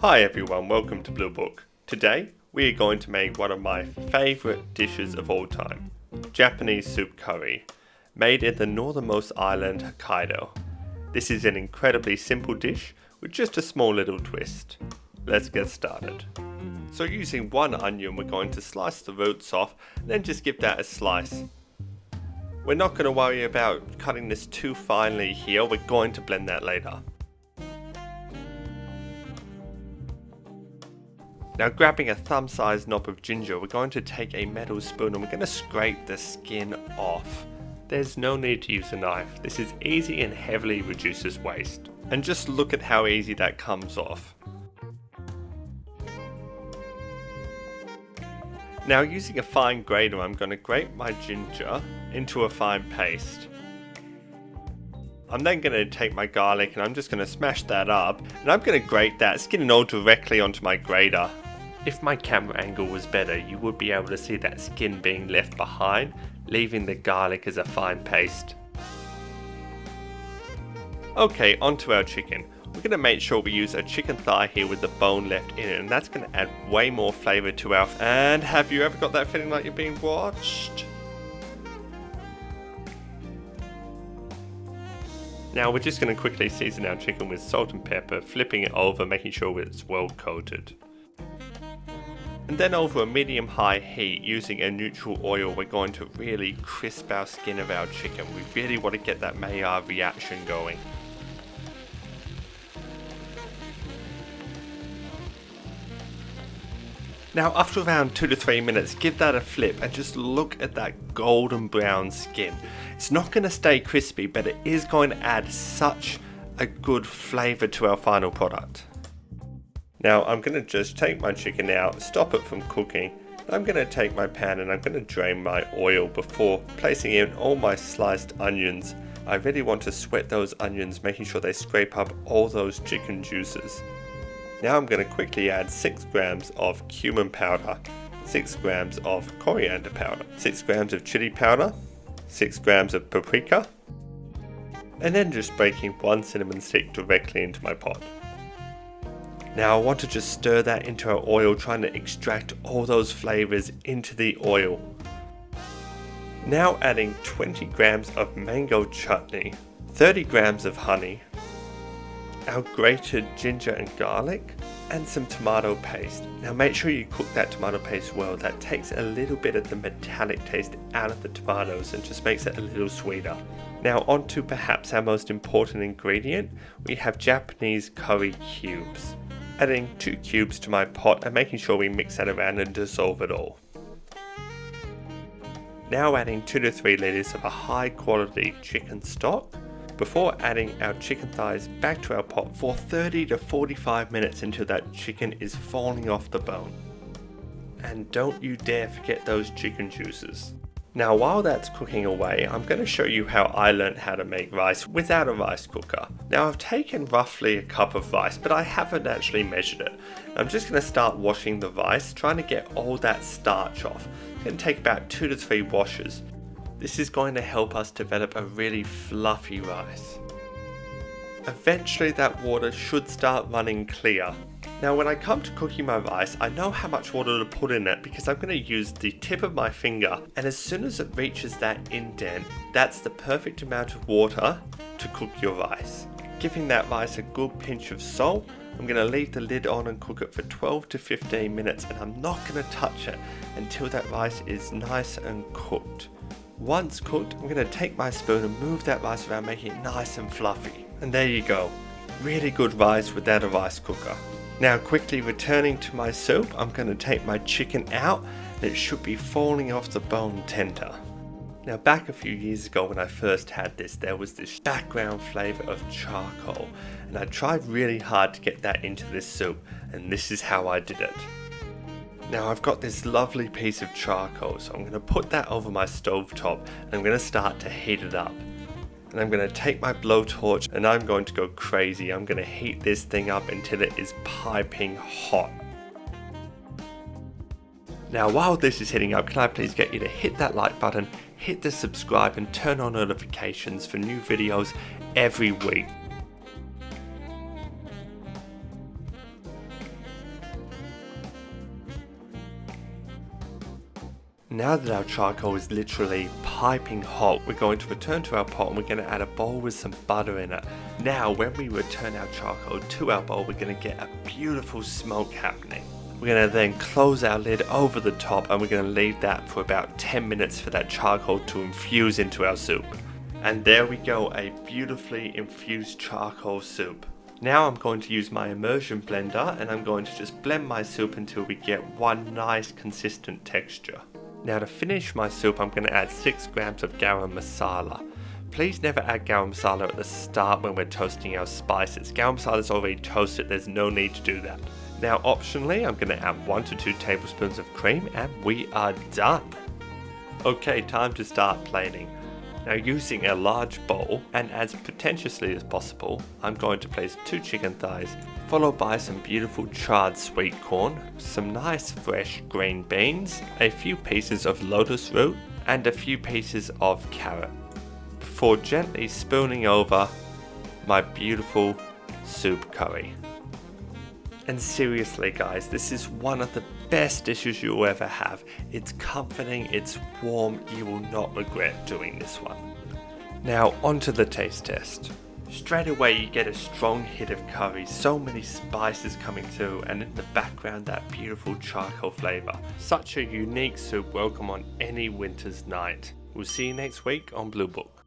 Hi everyone, welcome to Blue Book. Today we are going to make one of my favourite dishes of all time, Japanese soup curry, made in the northernmost island Hokkaido. This is an incredibly simple dish with just a small little twist. Let's get started. So using one onion, we're going to slice the roots off and then just give that a slice. We're not going to worry about cutting this too finely here, we're going to blend that later. Now grabbing a thumb-sized knob of ginger, we're going to take a metal spoon and we're going to scrape the skin off. There's no need to use a knife, this is easy and heavily reduces waste. And just look at how easy that comes off. Now using a fine grater, I'm going to grate my ginger into a fine paste. I'm then going to take my garlic and I'm just going to smash that up, and I'm going to grate that skin and all directly onto my grater. If my camera angle was better, you would be able to see that skin being left behind, leaving the garlic as a fine paste. Okay, onto our chicken. We're going to make sure we use a chicken thigh here with the bone left in it, and that's going to add way more flavour to our... And have you ever got that feeling like you're being watched? Now we're just going to quickly season our chicken with salt and pepper, flipping it over, making sure it's well coated. And then over a medium-high heat, using a neutral oil, we're going to really crisp our skin of our chicken. We really want to get that Maillard reaction going. Now after around 2 to 3 minutes, give that a flip and just look at that golden brown skin. It's not going to stay crispy, but it is going to add such a good flavour to our final product. Now I'm going to just take my chicken out, stop it from cooking. I'm going to take my pan and I'm going to drain my oil before placing in all my sliced onions. I really want to sweat those onions, making sure they scrape up all those chicken juices. Now I'm going to quickly add 6 grams of cumin powder, 6 grams of coriander powder, 6 grams of chili powder, 6 grams of paprika, and then just breaking 1 cinnamon stick directly into my pot. Now I want to just stir that into our oil, trying to extract all those flavours into the oil. Now adding 20 grams of mango chutney, 30 grams of honey, our grated ginger and garlic, and some tomato paste. Now make sure you cook that tomato paste well, that takes a little bit of the metallic taste out of the tomatoes and just makes it a little sweeter. Now on to perhaps our most important ingredient, we have Japanese curry cubes. Adding 2 cubes to my pot and making sure we mix that around and dissolve it all. Now adding 2 to 3 litres of a high quality chicken stock, before adding our chicken thighs back to our pot for 30 to 45 minutes until that chicken is falling off the bone. And don't you dare forget those chicken juices. Now while that's cooking away, I'm going to show you how I learned how to make rice without a rice cooker. Now I've taken roughly a cup of rice, but I haven't actually measured it. I'm just going to start washing the rice, trying to get all that starch off. It's going to take about 2 to 3 washes. This is going to help us develop a really fluffy rice. Eventually that water should start running clear. Now when I come to cooking my rice, I know how much water to put in it because I'm going to use the tip of my finger, and as soon as it reaches that indent, that's the perfect amount of water to cook your rice. Giving that rice a good pinch of salt, I'm going to leave the lid on and cook it for 12 to 15 minutes, and I'm not going to touch it until that rice is nice and cooked. Once cooked, I'm going to take my spoon and move that rice around, making it nice and fluffy. And there you go, really good rice without a rice cooker. Now quickly returning to my soup, I'm going to take my chicken out and it should be falling off the bone tender. Now back a few years ago when I first had this, there was this background flavour of charcoal, and I tried really hard to get that into this soup, and this is how I did it. Now I've got this lovely piece of charcoal, so I'm going to put that over my stove top and I'm going to start to heat it up. And I'm going to take my blowtorch and I'm going to go crazy. I'm going to heat this thing up until it is piping hot. Now while this is heating up, can I please get you to hit that like button, hit the subscribe and turn on notifications for new videos every week. Now that our charcoal is literally piping hot, we're going to return to our pot and we're going to add a bowl with some butter in it. Now when we return our charcoal to our bowl, we're going to get a beautiful smoke happening. We're going to then close our lid over the top and we're going to leave that for about 10 minutes for that charcoal to infuse into our soup. And there we go, a beautifully infused charcoal soup. Now I'm going to use my immersion blender and I'm going to just blend my soup until we get one nice consistent texture. Now to finish my soup, I'm going to add 6 grams of Garam Masala. Please never add Garam Masala at the start when we're toasting our spices. Garam Masala is already toasted, there's no need to do that. Now optionally, I'm going to add 1 to 2 tablespoons of cream and we are done. Okay, time to start plating. Now using a large bowl and as pretentiously as possible, I'm going to place 2 chicken thighs, followed by some beautiful charred sweet corn, some nice fresh green beans, a few pieces of lotus root, and a few pieces of carrot, before gently spooning over my beautiful soup curry. And seriously guys, this is one of the best dishes you'll ever have. It's comforting, it's warm, you will not regret doing this one. Now onto the taste test. Straight away you get a strong hit of curry, so many spices coming through, and in the background that beautiful charcoal flavour. Such a unique soup, welcome on any winter's night. We'll see you next week on Blue Book.